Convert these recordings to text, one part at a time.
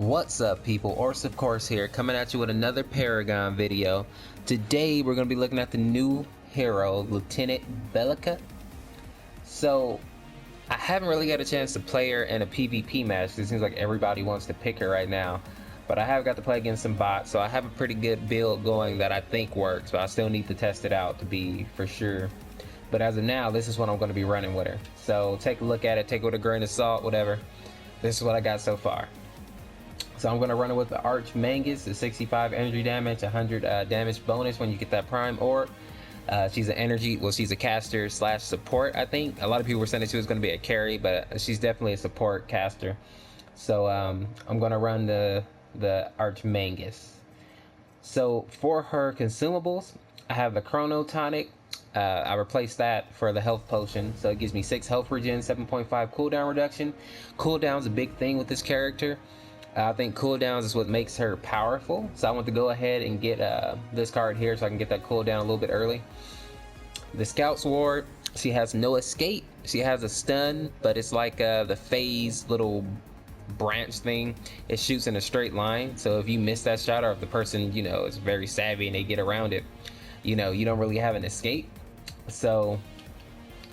What's up, people? Orseofkorse here, coming at you with another Paragon video. Today we're going to be looking at the new hero, Lieutenant Belica. So I haven't really got a chance to play her in a PvP match. It seems like everybody wants to pick her right now, but I have got to play against some bots, so I have a pretty good build going that I think works, but I still need to test it out to be for sure. But as of now, this is what I'm going to be running with her. So take a look at it, take it with a grain of salt, whatever. This is what I got so far. So I'm going to run it with the Archmagus, the 65 energy damage, 100 damage bonus when you get that prime orb. She's an energy, well, she's a caster slash support, I think. A lot of people were saying that she was going to be a carry, but she's definitely a support caster. So I'm going to run the Archmagus. So for her consumables, I have the Chrono Tonic. I replaced that for the health potion, so it gives me 6 health regen, 7.5 cooldown reduction. Cooldown's a big thing with this character. I think cooldowns is what makes her powerful, so I want to go ahead and get this card here so I can get that cooldown a little bit early. The Scout's Ward, she has no escape. She has a stun, but it's like the phase little branch thing. It shoots in a straight line, so if you miss that shot, or if the person, you know, is very savvy and they get around it, you know, you don't really have an escape. So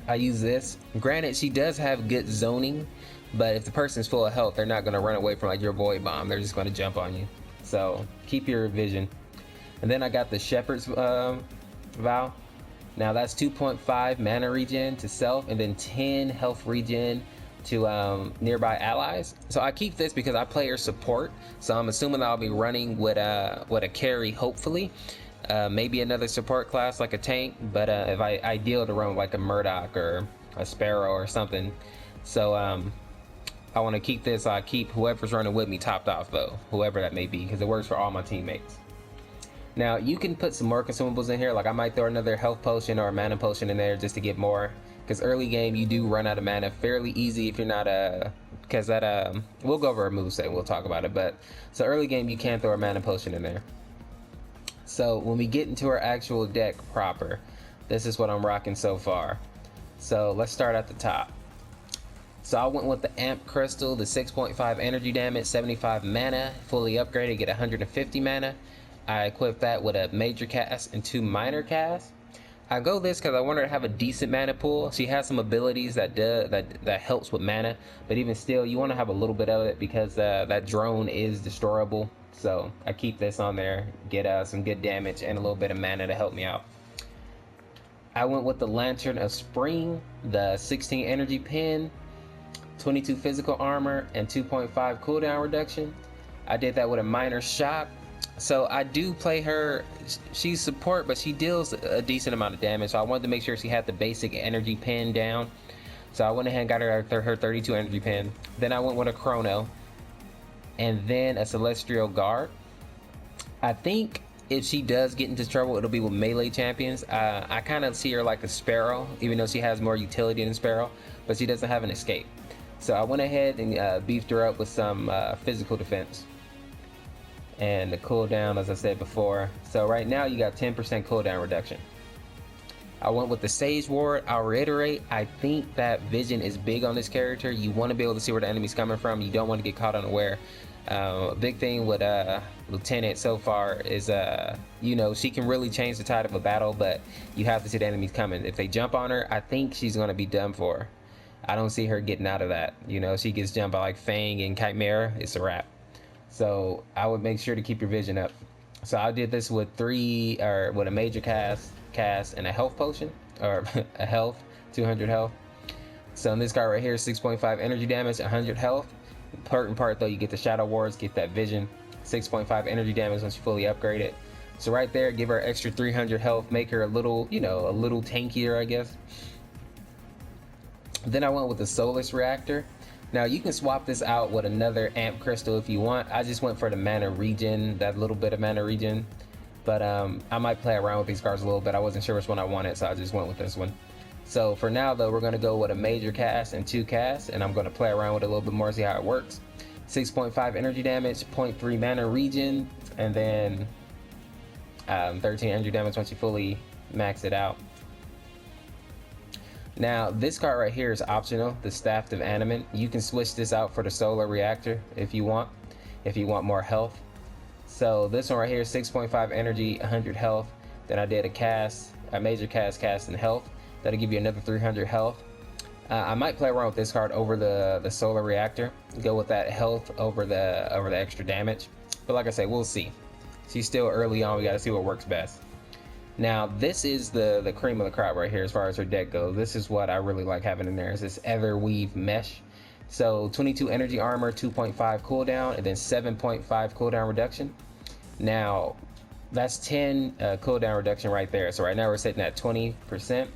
I use this. Granted, she does have good zoning, but if the person's full of health, they're not going to run away from like your void bomb. They're just going to jump on you. So keep your vision. And then I got the Shepherd's Vow. Now that's 2.5 mana regen to self, and then 10 health regen to nearby allies. So I keep this because I play her support, so I'm assuming I'll be running with a carry, hopefully. Maybe another support class like a tank, but if I ideal to run like a Murdoch or a Sparrow or something. So I want to keep this. I keep whoever's running with me topped off though, whoever that may be, because it works for all my teammates. Now you can put some more consumables in here, like I might throw another health potion or a mana potion in there just to get more, because early game you do run out of mana fairly easy if you're not because that we'll go over a moveset, we'll talk about it, but so early game you can throw a mana potion in there. So when we get into our actual deck proper, this is what I'm rocking so far. So let's start at the top. So I went with the Amp Crystal, the 6.5 energy damage, 75 mana, fully upgraded, get 150 mana. I equipped that with a major cast and 2 minor casts. I go this because I want her to have a decent mana pool. She has some abilities that helps with mana, but even still, you want to have a little bit of it because that drone is destroyable. So I keep this on there, get some good damage and a little bit of mana to help me out. I went with the Lantern of Spring, the 16 energy pin, 22 physical armor, and 2.5 cooldown reduction. I did that with a minor shock. So I do play her, she's support, but she deals a decent amount of damage, so I wanted to make sure she had the basic energy pin down. So I went ahead and got her 32 energy pin. Then I went with a Chrono, and then a Celestial Guard. I think if she does get into trouble, it'll be with melee champions. I kind of see her like a Sparrow, even though she has more utility than Sparrow, but she doesn't have an escape. So I went ahead and beefed her up with some physical defense. And the cooldown, as I said before. So right now you got 10% cooldown reduction. I went with the Sage Ward. I'll reiterate, I think that vision is big on this character. You want to be able to see where the enemy's coming from. You don't want to get caught unaware. A big thing with Lieutenant so far is, you know, she can really change the tide of a battle, but you have to see the enemies coming. If they jump on her, I think she's going to be done for. I don't see her getting out of that. You know, she gets jumped by like Fang and Chimera, it's a wrap. So I would make sure to keep your vision up. So I did this with with a major cast and a health potion, or a health, 200 health. So in this guy right here, 6.5 energy damage, 100 health. Important part though, you get the Shadow Wards, get that vision, 6.5 energy damage once you fully upgrade it. So right there, give her extra 300 health, make her a little, you know, a little tankier, I guess. Then I went with the Soulless Reactor. Now you can swap this out with another Amp Crystal if you want. I just went for the mana regen, that little bit of mana regen. But I might play around with these cards a little bit. I wasn't sure which one I wanted, so I just went with this one. So for now though, we're gonna go with a major cast and 2 casts, and I'm gonna play around with it a little bit more, see how it works. 6.5 energy damage, 0.3 mana regen, and then 13 energy damage once you fully max it out. Now, this card right here is optional, the Staff of Animate. You can switch this out for the Solar Reactor if you want. if you want more health. So this one right here, 6.5 energy, 100 health. Then I did a major cast and health. That'll give you another 300 health. I might play around with this card over the solar reactor, go with that health over the extra damage. But like I say, we'll see. She's still early on, we gotta see what works best. Now this is the cream of the crop right here as far as her deck goes. This is what I really like having in there, is this Etherweave Mesh. So 22 energy armor, 2.5 cooldown, and then 7.5 cooldown reduction. Now that's 10 cooldown reduction right there. So right now we're sitting at 20%.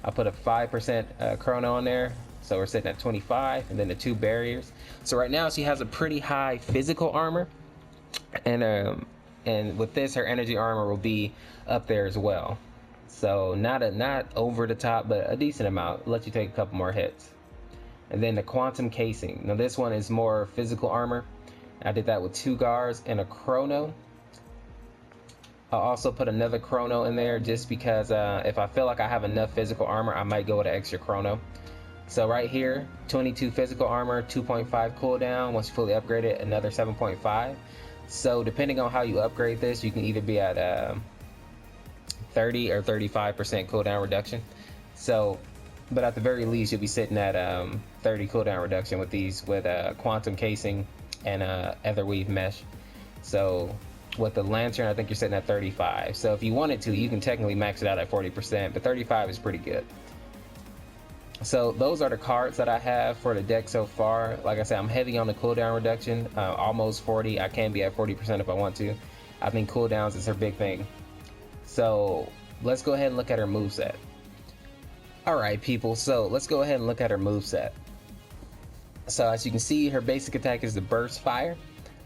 I'll put a 5% chrono on there, so we're sitting at 25, and then the 2 barriers. So right now she has a pretty high physical armor, and with this, her energy armor will be up there as well. So not over the top, but a decent amount. Let you take a couple more hits. And then the quantum casing. Now this one is more physical armor. I did that with 2 guards and a chrono. I'll also put another chrono in there just because if I feel like I have enough physical armor, I might go with an extra chrono. So right here, 22 physical armor, 2.5 cooldown. Once you fully upgrade it, another 7.5. So depending on how you upgrade this, you can either be at 30 or 35% cooldown reduction. So, but at the very least, you'll be sitting at 30 cooldown reduction with these, with quantum casing and Etherweave Mesh. So with the lantern, I think you're sitting at 35. So if you wanted to, you can technically max it out at 40%, but 35 is pretty good. So those are the cards that I have for the deck so far. Like I said, I'm heavy on the cooldown reduction, almost 40. I can be at 40% if I want to. I think cooldowns is her big thing. So let's go ahead and look at her moveset. Alright people, so let's go ahead and look at her moveset. So as you can see, her basic attack is the Burst Fire.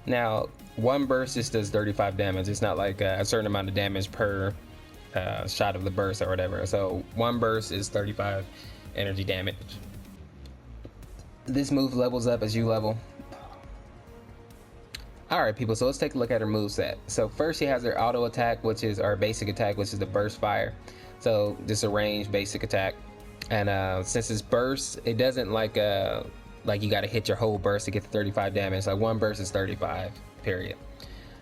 Now, one burst just does 35 damage. It's not like a certain amount of damage per shot of the burst or whatever. So one burst is 35 energy damage. This move levels up as you level. Alright people, so let's take a look at her moveset. So first she has her auto attack, which is our basic attack, which is the Burst Fire. So just a ranged basic attack. And since it's burst, it doesn't like you gotta hit your whole burst to get the 35 damage. Like one burst is 35, period.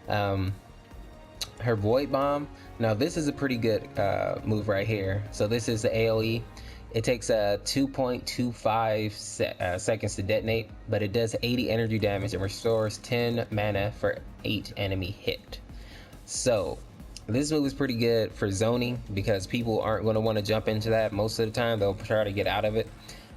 Her Void Bomb, now this is a pretty good move right here. So this is the AoE. It takes 2.25 seconds to detonate, but it does 80 energy damage and restores 10 mana for 8 enemy hit. So this move is pretty good for zoning because people aren't going to want to jump into that most of the time. They'll try to get out of it.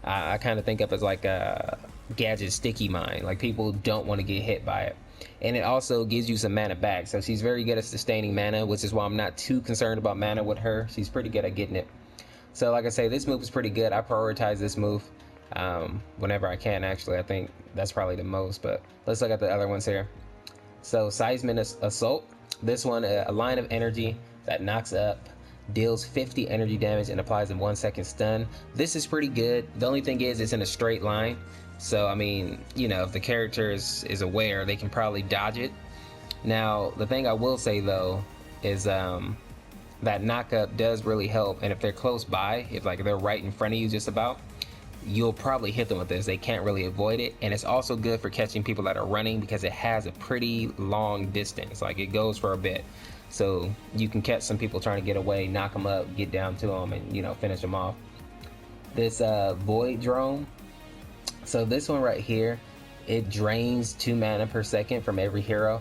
I kind of think of it as like a gadget sticky mine. Like people don't want to get hit by it. And it also gives you some mana back. So she's very good at sustaining mana, which is why I'm not too concerned about mana with her. She's pretty good at getting it. So like I say, this move is pretty good. I prioritize this move whenever I can, actually. I think that's probably the most, but let's look at the other ones here. So Seismic Assault. This one, a line of energy that knocks up, deals 50 energy damage and applies a 1 second stun. This is pretty good. The only thing is it's in a straight line. So, I mean, you know, if the character is aware, they can probably dodge it. Now, the thing I will say though is that knock-up does really help, and if they're close by, if like they're right in front of you just about, you'll probably hit them with this. They can't really avoid it. And it's also good for catching people that are running because it has a pretty long distance. Like it goes for a bit, so you can catch some people trying to get away, knock them up, get down to them, and, you know, finish them off. This Void Drone, so this one right here, it drains 2 mana per second from every hero.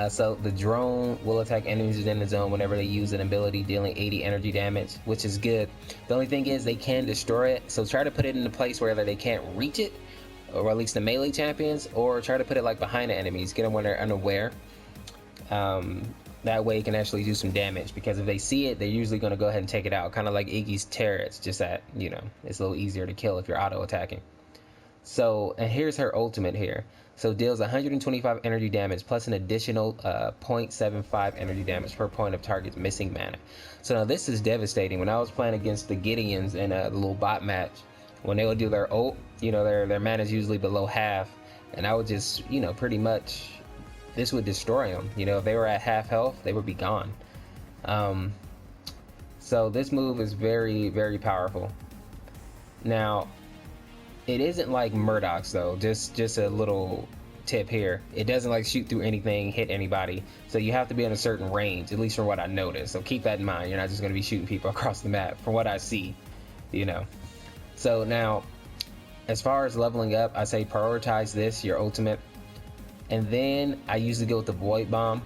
So the drone will attack enemies in the zone whenever they use an ability, dealing 80 energy damage, which is good. The only thing is they can destroy it, so try to put it in a place where they can't reach it, or at least the melee champions, or try to put it like behind the enemies, get them when they're unaware. That way it can actually do some damage, because if they see it, they're usually going to go ahead and take it out, kind of like Iggy's turrets, just that, you know, it's a little easier to kill if you're auto attacking. So, and here's her ultimate here. So deals 125 energy damage plus an additional 0.75 energy damage per point of target's missing mana. So now this is devastating. When I was playing against the Gideons in the little bot match, when they would do their ult, you know, their mana is usually below half, and I would just, you know, pretty much, this would destroy them. You know, if they were at half health, they would be gone. So this move is very, very powerful. Now, it isn't like Murdoch's though, just a little tip here. It doesn't like shoot through anything, hit anybody. So you have to be in a certain range, at least from what I noticed. So keep that in mind. You're not just going to be shooting people across the map from what I see, you know. So now, as far as leveling up, I say prioritize this, your ultimate. And then I usually go with the Void Bomb.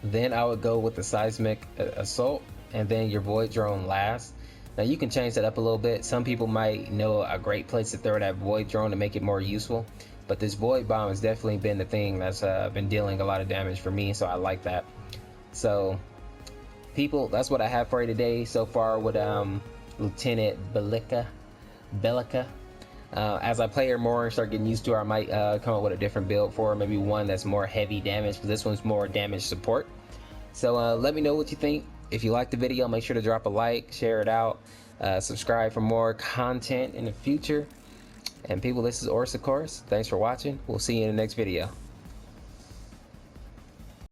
Then I would go with the Seismic Assault, and then your Void Drone last. Now you can change that up a little bit. Some people might know a great place to throw that Void Drone to make it more useful, but this Void Bomb has definitely been the thing that's been dealing a lot of damage for me, so I like that. So people, that's what I have for you today so far with Lieutenant Belica. As I play her more and start getting used to her, I might come up with a different build for her, maybe one that's more heavy damage, because this one's more damage support. So let me know what you think. If you liked the video, make sure to drop a like, share it out, subscribe for more content in the future. And people, this is Orseofkorse. Thanks for watching. We'll see you in the next video.